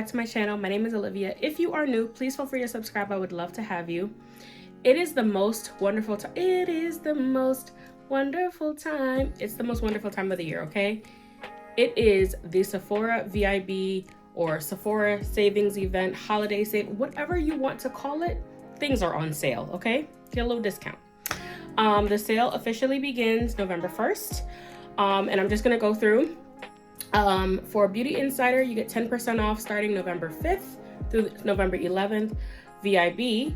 back to my channel. My name is Olivia. If you are new, please feel free to subscribe. I would love to have you. It is the most wonderful time. It is the most wonderful time. It's the most wonderful time of the year, okay? It is the Sephora VIB or Sephora Savings Event, Holiday Save, whatever you want to call it. Things are on sale, okay? Get a little discount. The sale officially begins November 1st. And I'm just gonna go through. For Beauty Insider, you get 10% off starting November 5th through November 11th. VIB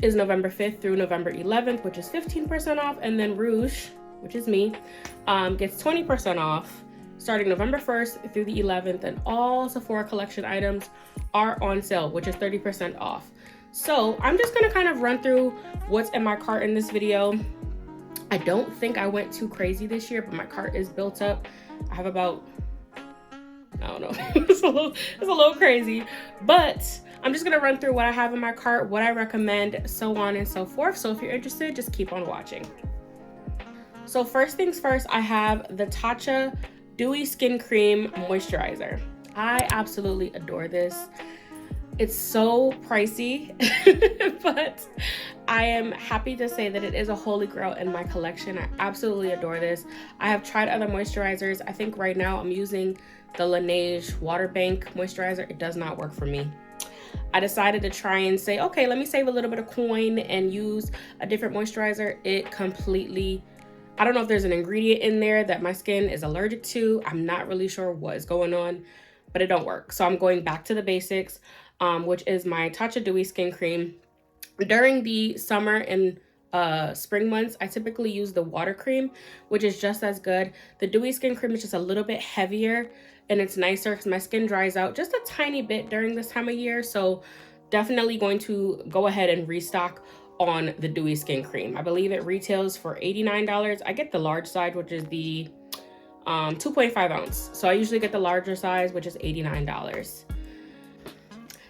is November 5th through November 11th, which is 15% off. And then Rouge, which is me, gets 20% off starting November 1st through the 11th. And all Sephora collection items are on sale, which is 30% off. So I'm just gonna kind of run through what's in my cart in this video. I don't think I went too crazy this year, but my cart is built up. I have about, I don't know, it's a little crazy, but I'm just gonna run through what I have in my cart, what I recommend, so on and so forth. So if you're interested, just keep on watching. So first things first, I have the Tatcha Dewy Skin Cream Moisturizer. I absolutely adore this. It's so pricey, but I am happy to say that it is a holy grail in my collection. I absolutely adore this. I have tried other moisturizers. I think right now I'm using the Laneige Water Bank moisturizer. It does not work for me. I decided to try and say, okay, let me save a little bit of coin and use a different moisturizer. It completely, I don't know if there's an ingredient in there that my skin is allergic to. I'm not really sure what is going on, but it don't work. So I'm going back to the basics, which is my Tatcha Dewy Skin Cream. During the summer and spring months, I typically use the water cream, which is just as good. The Dewy Skin Cream is just a little bit heavier and it's nicer because my skin dries out just a tiny bit during this time of year. So definitely going to go ahead and restock on the Dewy Skin Cream. I believe it retails for $89. I get the large size, which is the 2.5 ounce. So I usually get the larger size, which is $89.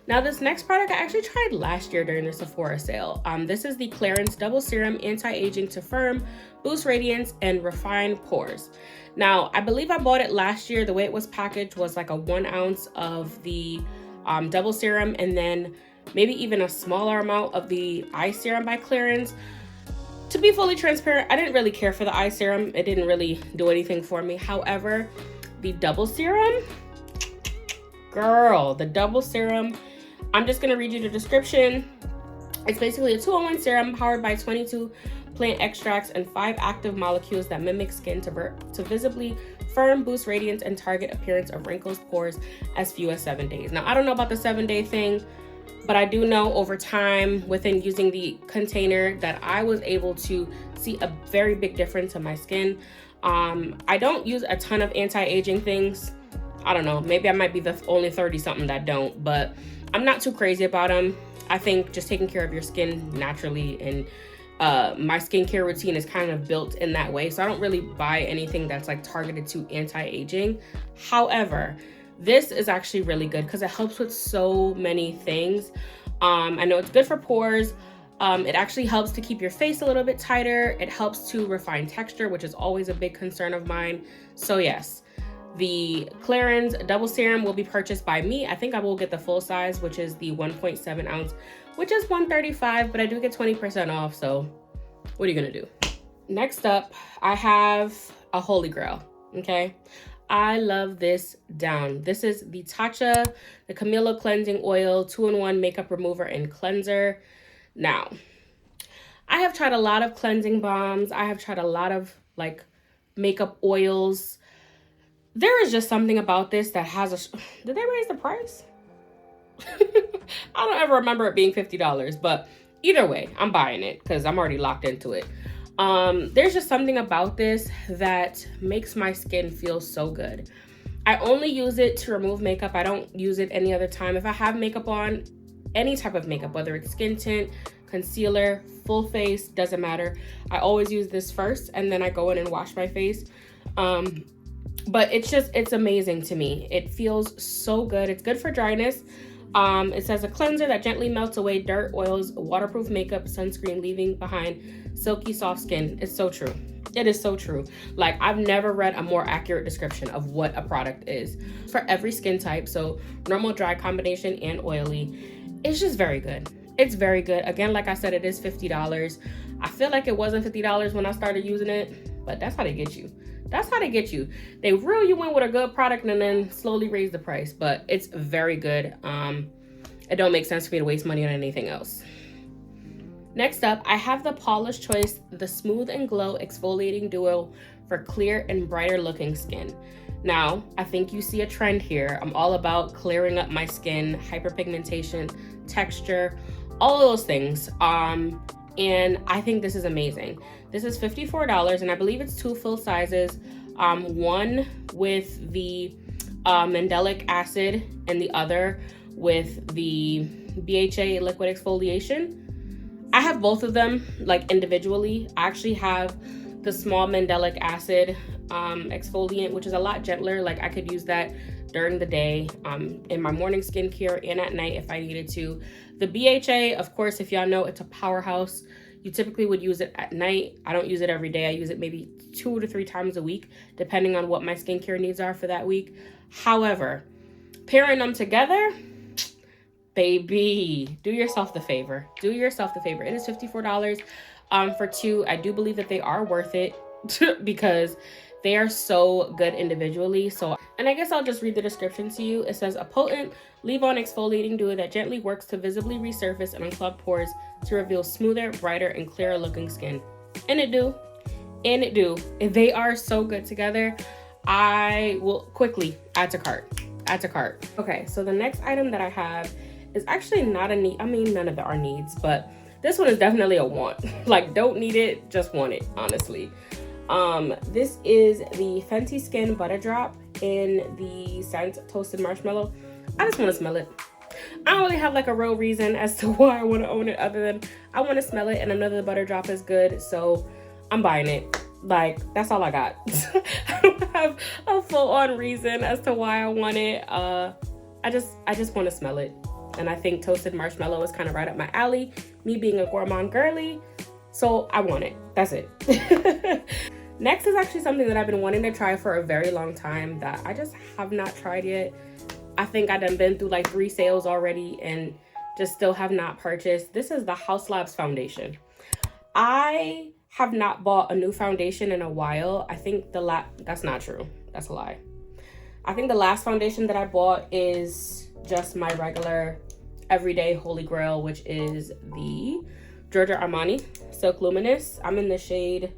Now this next product I actually tried last year during the Sephora sale. This is the Clarins Double Serum Anti-Aging to Firm, Boost Radiance, and Refine Pores. Now, I believe I bought it last year. The way it was packaged was like a 1 ounce of the double serum and then maybe even a smaller amount of the eye serum by Clarins. To be fully transparent, I didn't really care for the eye serum. It didn't really do anything for me. However, the double serum, girl, the double serum, I'm just gonna read you the description. It's basically a 2-in-1 serum powered by 22 plant extracts and 5 active molecules that mimic skin to visibly firm, boost radiance, and target appearance of wrinkles, pores as few as 7 days. Now, I don't know about the 7-day thing, but I do know over time within using the container that I was able to see a very big difference in my skin. I don't use a ton of anti-aging things. I don't know, maybe I might be the only 30-something that don't, but I'm not too crazy about them. I think just taking care of your skin naturally, and my skincare routine is kind of built in that way. So I don't really buy anything that's like targeted to anti-aging. However, this is actually really good because it helps with so many things. I know it's good for pores. It actually helps to keep your face a little bit tighter. It helps to refine texture, which is always a big concern of mine. So yes, the Clarins Double Serum will be purchased by me. I think I will get the full size, which is the 1.7 ounce, which is $135, but I do get 20% off. So what are you gonna do? Next up, I have a holy grail, okay? I love this down. This is the Tatcha, the Camilla Cleansing Oil 2-in-1 Makeup Remover and Cleanser. Now, I have tried a lot of cleansing balms. I have tried a lot of like makeup oils. There is just something about this that has a, did they raise the price? I don't ever remember it being $50, but either way, I'm buying it because I'm already locked into it. There's just something about this that makes my skin feel so good. I only use it to remove makeup. I don't use it any other time. If I have makeup on, any type of makeup, whether it's skin tint, concealer, full face, doesn't matter. I always use this first and then I go in and wash my face. But it's amazing to me. It feels so good. It's good for dryness. It says a cleanser that gently melts away dirt, oils, waterproof makeup, sunscreen, leaving behind silky soft skin. It's so true. It is so true. Like, I've never read a more accurate description of what a product is for every skin type. So normal, dry combination, and oily. It's just very good. It's very good. Again, like I said, it is $50. I feel like it wasn't $50 when I started using it, but that's how they get you. That's how they get you. They reel you in with a good product and then slowly raise the price, but it's very good. It don't make sense for me to waste money on anything else. Next up, I have the Paula's Choice, the Smooth and Glow Exfoliating Duo for clear and brighter looking skin. Now, I think you see a trend here. I'm all about clearing up my skin, hyperpigmentation, texture, all of those things. And I think this is amazing. This is $54, and I believe it's 2 full sizes. One with the mandelic acid and the other with the BHA liquid exfoliation. I have both of them like individually. I actually have the small mandelic acid exfoliant, which is a lot gentler. Like, I could use that during the day in my morning skincare and at night if I needed to. The BHA, of course, if y'all know, it's a powerhouse. You typically would use it at night. I don't use it every day. I use it maybe 2 to 3 times a week, depending on what my skincare needs are for that week. However, pairing them together, baby, do yourself the favor. Do yourself the favor. It is $54 for 2. I do believe that they are worth it because they are so good individually. And I guess I'll just read the description to you. It says, a potent leave-on exfoliating duo that gently works to visibly resurface and unclog pores to reveal smoother, brighter, and clearer looking skin. And it do. And it do. They are so good together. I will quickly add to cart. Add to cart. Okay, so the next item that I have is actually not a need. I mean, none of them are needs, but this one is definitely a want. Like, don't need it, just want it, honestly. This is the Fenty Skin Buttadrop in the scent Toasted Marshmallow. I just want to smell it. I don't really have like a real reason as to why I want to own it, other than I want to smell it and another Butterdrop is good, so I'm buying it. Like, that's all I got. I don't have a full-on reason as to why I want it. I just want to smell it, and I think Toasted Marshmallow is kind of right up my alley, me being a gourmand girly, so I want it. That's it. Next is actually something that I've been wanting to try for a very long time that I just have not tried yet. I think I've been through like 3 sales already and just still have not purchased. This is the Haus Labs foundation. I have not bought a new foundation in a while. I think that's not true. That's a lie. I think the last foundation that I bought is just my regular everyday holy grail, which is the Giorgio Armani Silk Luminous. I'm in the shade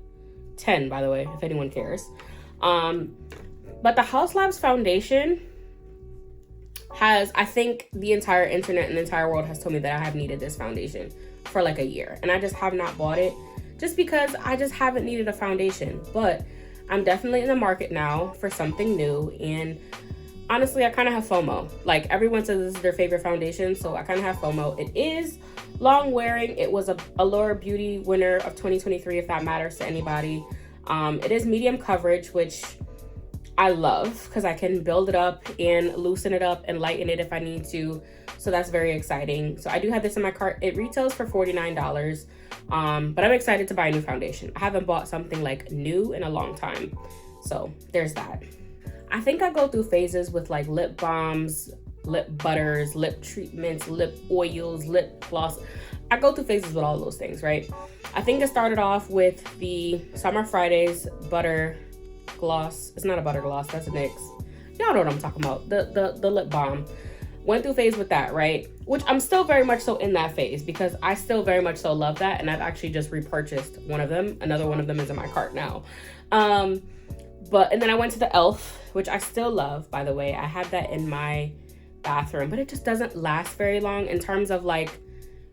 10, by the way, if anyone cares. But the Haus Labs foundation has, I think the entire internet and the entire world has told me that I have needed this foundation for like a year, and I just have not bought it just because I just haven't needed a foundation. But I'm definitely in the market now for something new, and honestly, I kind of have FOMO. Like, everyone says this is their favorite foundation, so I kind of have FOMO. It is long wearing. It was a Allure Beauty winner of 2023, if that matters to anybody. It is medium coverage, which I love because I can build it up and loosen it up and lighten it if I need to. So that's very exciting. So I do have this in my cart. It retails for $49. But I'm excited to buy a new foundation. I haven't bought something like new in a long time. So there's that. I think I go through phases with like lip balms, lip butters, lip treatments, lip oils, lip gloss. I go through phases with all those things, right? I think it started off with the Summer Fridays butter gloss. It's not a butter gloss, that's a NYX. Y'all know what I'm talking about. The lip balm. Went through phase with that, right? Which I'm still very much so in that phase because I still very much so love that, and I've actually just repurchased one of them. Another one of them is in my cart now. And then I went to the e.l.f., which I still love, by the way. I have that in my bathroom, but it just doesn't last very long in terms of like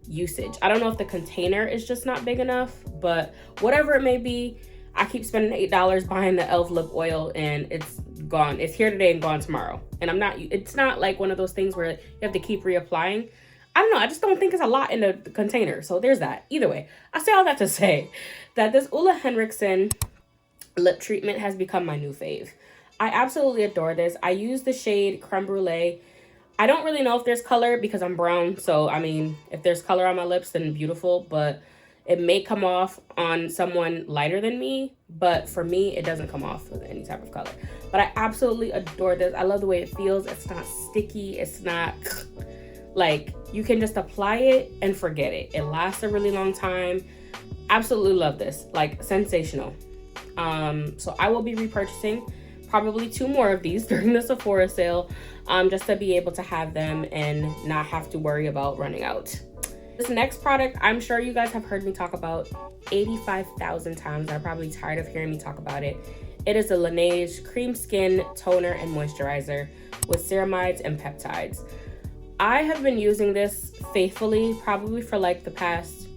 usage. I don't know if the container is just not big enough, but whatever it may be, I keep spending $8 buying the e.l.f. lip oil and it's gone. It's here today and gone tomorrow. And it's not like one of those things where you have to keep reapplying. I don't know. I just don't think it's a lot in the container. So there's that. Either way, I say all that to say that this Ole Henriksen lip treatment has become my new fave. I absolutely adore this. I use the shade Creme Brulee. I don't really know if there's color because I'm brown. So, I mean, if there's color on my lips, then beautiful. But it may come off on someone lighter than me. But for me, it doesn't come off with any type of color. But I absolutely adore this. I love the way it feels. It's not sticky. It's not like, you can just apply it and forget it. It lasts a really long time. Absolutely love this. Like, sensational. So I will be repurchasing probably 2 more of these during the Sephora sale, just to be able to have them and not have to worry about running out. This next product, I'm sure you guys have heard me talk about 85,000 times. I'm probably tired of hearing me talk about it. It is the Laneige Cream Skin Toner and Moisturizer with ceramides and peptides. I have been using this faithfully probably for like the past,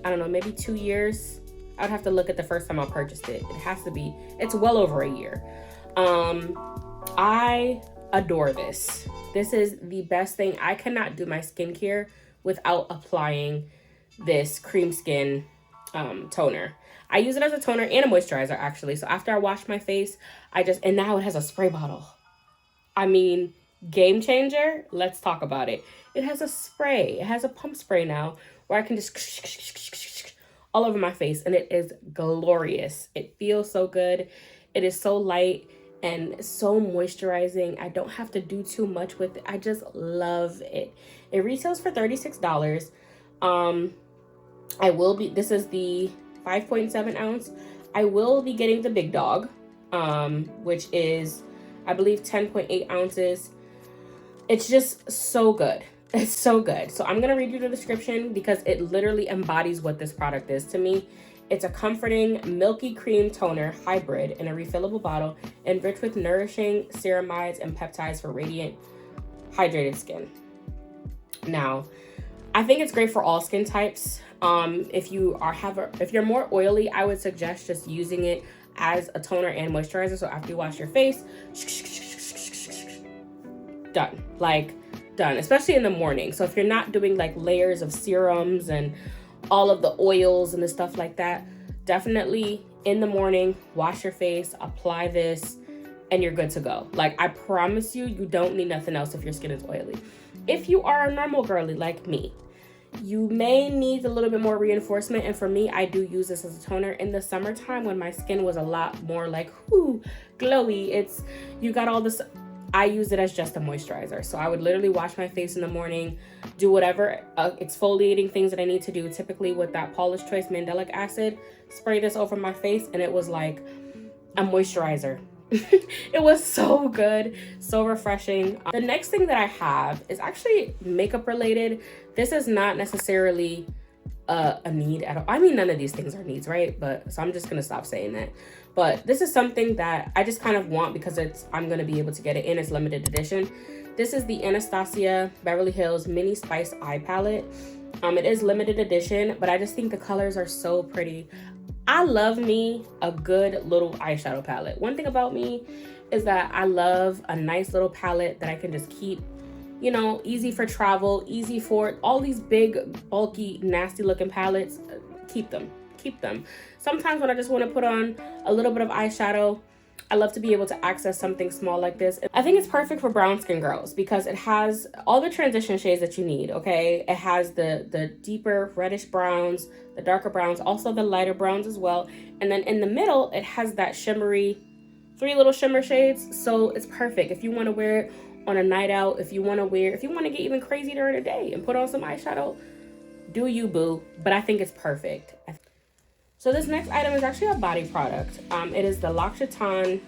I don't know, maybe 2 years. I would have to look at the first time I purchased it. It has to be, it's well over a year. I adore this. This is the best thing. I cannot do my skincare without applying this cream skin toner. I use it as a toner and a moisturizer actually. So after I wash my face, and now it has a spray bottle. I mean, game changer. Let's talk about it. It has a spray. It has a pump spray now where I can just all over my face, and it is glorious. It feels so good. It is so light and so moisturizing. I don't have to do too much with it. I just love it. It retails for $36. This is the 5.7 ounce. I will be getting the big dog, which is, I believe, 10.8 ounces. It's just so good. It's so good. So I'm going to read you the description because it literally embodies what this product is to me. It's a comforting milky cream toner hybrid in a refillable bottle, enriched with nourishing ceramides and peptides for radiant, hydrated skin. Now, I think it's great for all skin types. If you're more oily, I would suggest just using it as a toner and moisturizer. So after you wash your face, done. Like, done. Especially in the morning. So if you're not doing like layers of serums and all of the oils and the stuff like that, definitely in the morning, wash your face, apply this, and you're good to go. Like, I promise you, you don't need nothing else if your skin is oily. If you are a normal girly like me, you may need a little bit more reinforcement. And for me, I do use this as a toner in the summertime when my skin was a lot more like, whoo, glowy. You got all this. I use it as just a moisturizer. So I would literally wash my face in the morning, do whatever exfoliating things that I need to do, typically with that Paula's Choice Mandelic Acid, spray this over my face, and it was like a moisturizer. It was so good, so refreshing. The next thing that I have is actually makeup related. This is not necessarily a need at all. I mean, none of these things are needs, right? So I'm just gonna stop saying that. But this is something that I just kind of want because I'm gonna be able to get it in its limited edition. This is the Anastasia Beverly Hills Mini Spice Eye Palette. It is limited edition, but I just think the colors are so pretty. I love me a good little eyeshadow palette. One thing about me is that I love a nice little palette that I can just keep, you know, easy for travel, easy for all these big, bulky, nasty looking palettes. Keep them. Sometimes when I just want to put on a little bit of eyeshadow, I love to be able to access something small like this. I think it's perfect for brown skin girls because it has all the transition shades that you need, okay? It has the deeper reddish browns, the darker browns, also the lighter browns as well. And then in the middle, it has that shimmery, 3 little shimmer shades. So it's perfect if you want to wear it on a night out, if you want to get even crazy during the day and put on some eyeshadow, do you, boo. But I think it's perfect. So this next item is actually a body product. It is the L'Occitane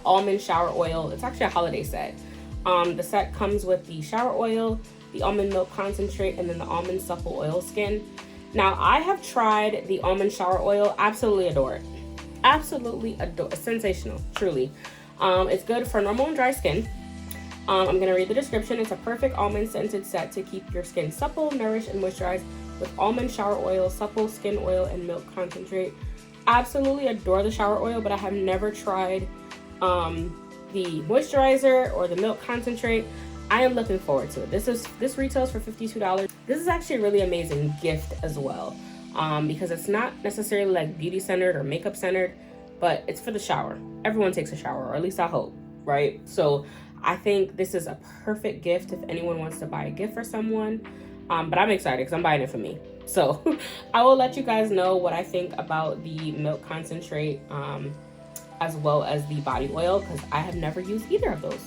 Almond Shower Oil. It's actually a holiday set. The set comes with the shower oil, the almond milk concentrate, and then the almond supple oil skin. Now, I have tried the almond shower oil. Absolutely adore it. Absolutely adore it. Sensational, truly. It's good for normal and dry skin. I'm going to read the description. It's a perfect almond scented set to keep your skin supple, nourished, and moisturized with almond shower oil, supple skin oil, and milk concentrate. Absolutely adore the shower oil, but I have never tried the moisturizer or the milk concentrate. I am looking forward to it. This retails for $52. This is actually a really amazing gift as well, because it's not necessarily like beauty centered or makeup centered, but it's for the shower. Everyone takes a shower, or at least I hope, right? So I think this is a perfect gift if anyone wants to buy a gift for someone. But I'm excited because I'm buying it for me. So I will let you guys know what I think about the milk concentrate as well as the body oil, because I have never used either of those.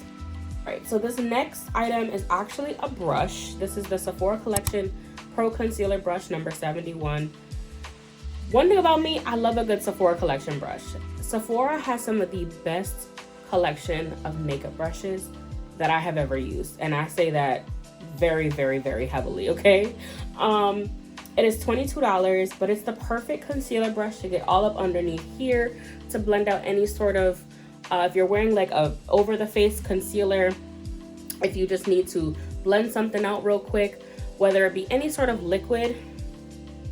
All right, so this next item is actually a brush. This is the Sephora Collection Pro Concealer Brush number 71. One thing about me, I love a good Sephora Collection brush. Sephora has some of the best collection of makeup brushes that I have ever used, and I say that very, very, very heavily, okay? It is $22, but it's the perfect concealer brush to get all up underneath here to blend out any sort of, if you're wearing like a over the face concealer, if you just need to blend something out real quick, whether it be any sort of liquid,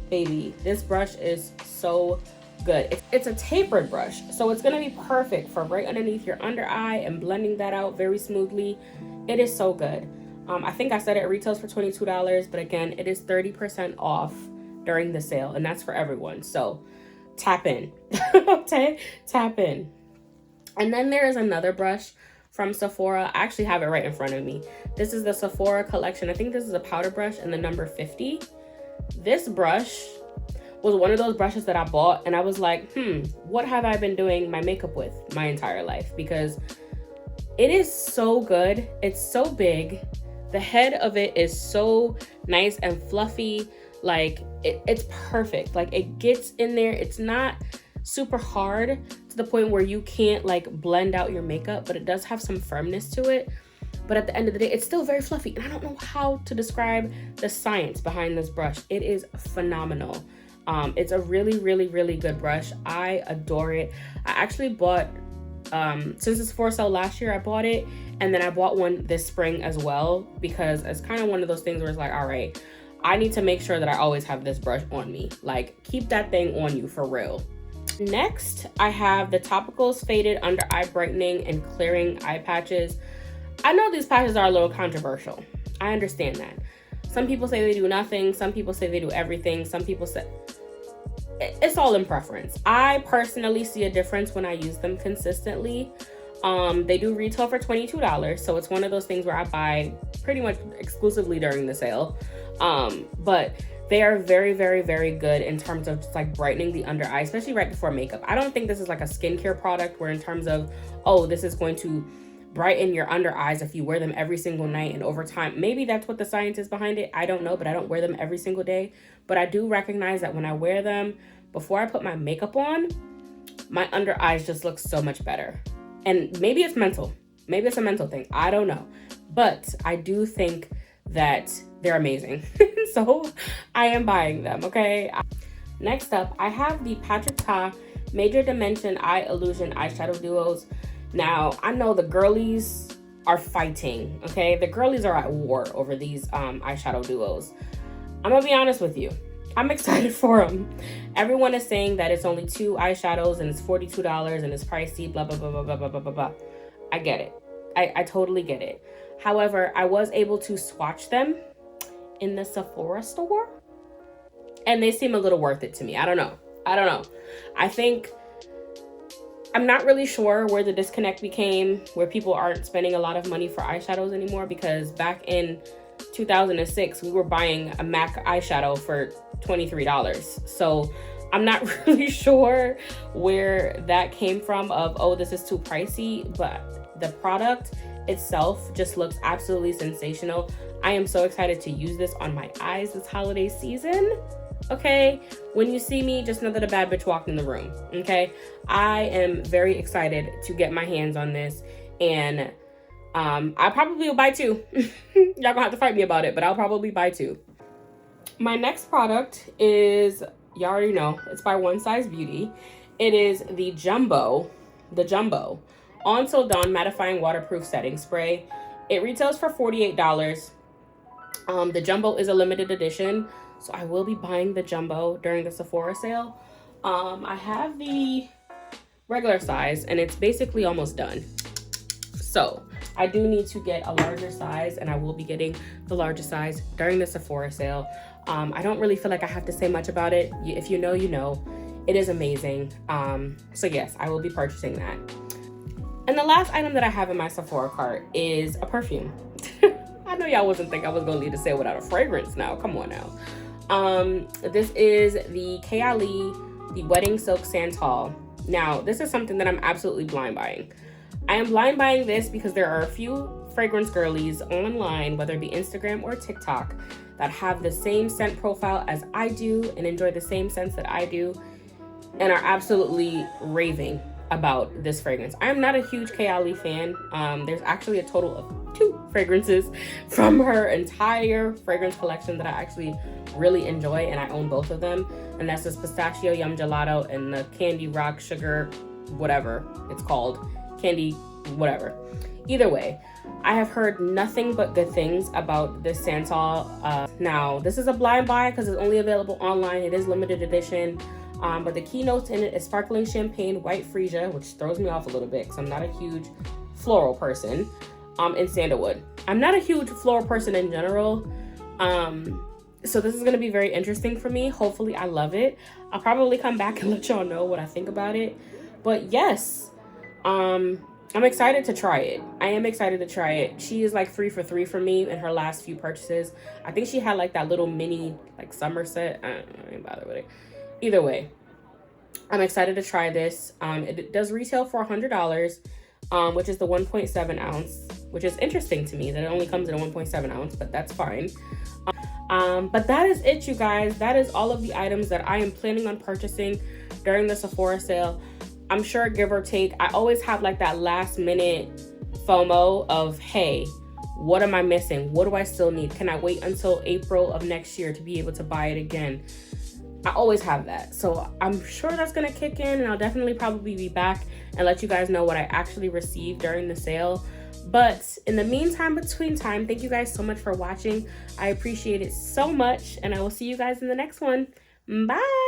baby, this brush is so good. It's a tapered brush, so it's gonna be perfect for right underneath your under eye and blending that out very smoothly. It is so good. I think I said it retails for $22, but again, it is 30% off during the sale, and that's for everyone. So tap in, okay? Tap in. And then there is another brush from Sephora. I actually have it right in front of me. This is the Sephora Collection. I think this is a powder brush in the number 50. This brush was one of those brushes that I bought, and I was like, what have I been doing my makeup with my entire life? Because it is so good. It's so big. The head of it is so nice and fluffy. Like it's perfect. Like it gets in there. It's not super hard to the point where you can't like blend out your makeup, but it does have some firmness to it. But at the end of the day, it's still very fluffy. And I don't know how to describe the science behind this brush. It is phenomenal. It's a really, really, really good brush. I adore it. I actually bought, since it's for sale last year, I bought it. And then I bought one this spring as well, because it's kind of one of those things where it's like, all right, I need to make sure that I always have this brush on me. Like, keep that thing on you for real. Next, I have the Topicals Faded Under Eye Brightening and Clearing Eye Patches. I know these patches are a little controversial. I understand that. Some people say they do nothing. Some people say they do everything. Some people say... It's all in preference. I personally see a difference when I use them consistently. They do retail for $22, so it's one of those things where I buy pretty much exclusively during the sale. But they are very, very, very good in terms of just like brightening the under eye, especially right before makeup. I don't think this is like a skincare product where in terms of, oh, this is going to brighten your under eyes if you wear them every single night and over time. Maybe that's what the science is behind it. I don't know, but I don't wear them every single day. But I do recognize that when I wear them, before I put my makeup on, my under eyes just look so much better. And maybe it's mental. Maybe it's a mental thing. I don't know. But I do think that they're amazing. So I am buying them, okay? Next up, I have the Patrick Ta Major Dimension Eye Illusion Eyeshadow Duos. Now, I know the girlies are fighting, okay? The girlies are at war over these eyeshadow duos. I'm gonna be honest with you. I'm excited for them. Everyone is saying that it's only 2 eyeshadows and it's $42 and it's pricey, blah, blah, blah, blah, blah, blah, blah, blah, blah. I get it. I totally get it. However, I was able to swatch them in the Sephora store and they seem a little worth it to me. I don't know. I think, I'm not really sure where the disconnect became, where people aren't spending a lot of money for eyeshadows anymore, because back in 2006, we were buying a MAC eyeshadow for $23. So I'm not really sure where that came from of, oh, this is too pricey, but the product itself just looks absolutely sensational. I am so excited to use this on my eyes this holiday season. Okay, when you see me, just know that a bad bitch walked in the room. Okay, I am very excited to get my hands on this, and I probably will buy 2. Y'all gonna have to fight me about it, but I'll probably buy 2. My next product is, you already know, it's by One Size Beauty. It is the Jumbo Until Dawn Mattifying Waterproof Setting Spray. It retails for $48. The Jumbo is a limited edition, so I will be buying the Jumbo during the Sephora sale. I have the regular size, and it's basically almost done. So I do need to get a larger size, and I will be getting the larger size during the Sephora sale. I don't really feel like I have to say much about it. If you know, you know. It is amazing. So yes, I will be purchasing that. And the last item that I have in my Sephora cart is a perfume. I know y'all wasn't think I was gonna leave the sale without a fragrance now. Come on now. This is the Kayali, the Wedding Silk Santal. Now, this is something that I'm absolutely blind buying. I am blind buying this because there are a few fragrance girlies online, whether it be Instagram or TikTok, that have the same scent profile as I do and enjoy the same scents that I do and are absolutely raving about this fragrance. I am not a huge Kayali fan. There's actually a total of 2 fragrances from her entire fragrance collection that I actually really enjoy, and I own both of them. And that's this Pistachio Yum Gelato and the Candy Rock Sugar, whatever it's called. Candy, whatever. Either way, I have heard nothing but good things about this Santal. Now, this is a blind buy because it's only available online. It is limited edition. But the keynotes in it is sparkling champagne, white freesia, which throws me off a little bit because I'm not a huge floral person, and sandalwood. I'm not a huge floral person in general. So this is going to be very interesting for me. Hopefully I love it. I'll probably come back and let y'all know what I think about it. But yes, I'm excited to try it. I am excited to try it. She is like 3 for 3 for me in her last few purchases. I think she had like that little mini like summer set. I ain't bother with it. Either way, I'm excited to try this. It does retail for $100, which is the 1.7 ounce, which is interesting to me that it only comes in a 1.7 ounce, but that's fine. But that is it, you guys. That is all of the items that I am planning on purchasing during the Sephora sale. I'm sure, give or take, I always have like that last minute FOMO of, hey, what am I missing? What do I still need? Can I wait until April of next year to be able to buy it again? I always have that. So I'm sure that's going to kick in, and I'll definitely probably be back and let you guys know what I actually received during the sale. But in the meantime, between time, thank you guys so much for watching. I appreciate it so much, and I will see you guys in the next one. Bye.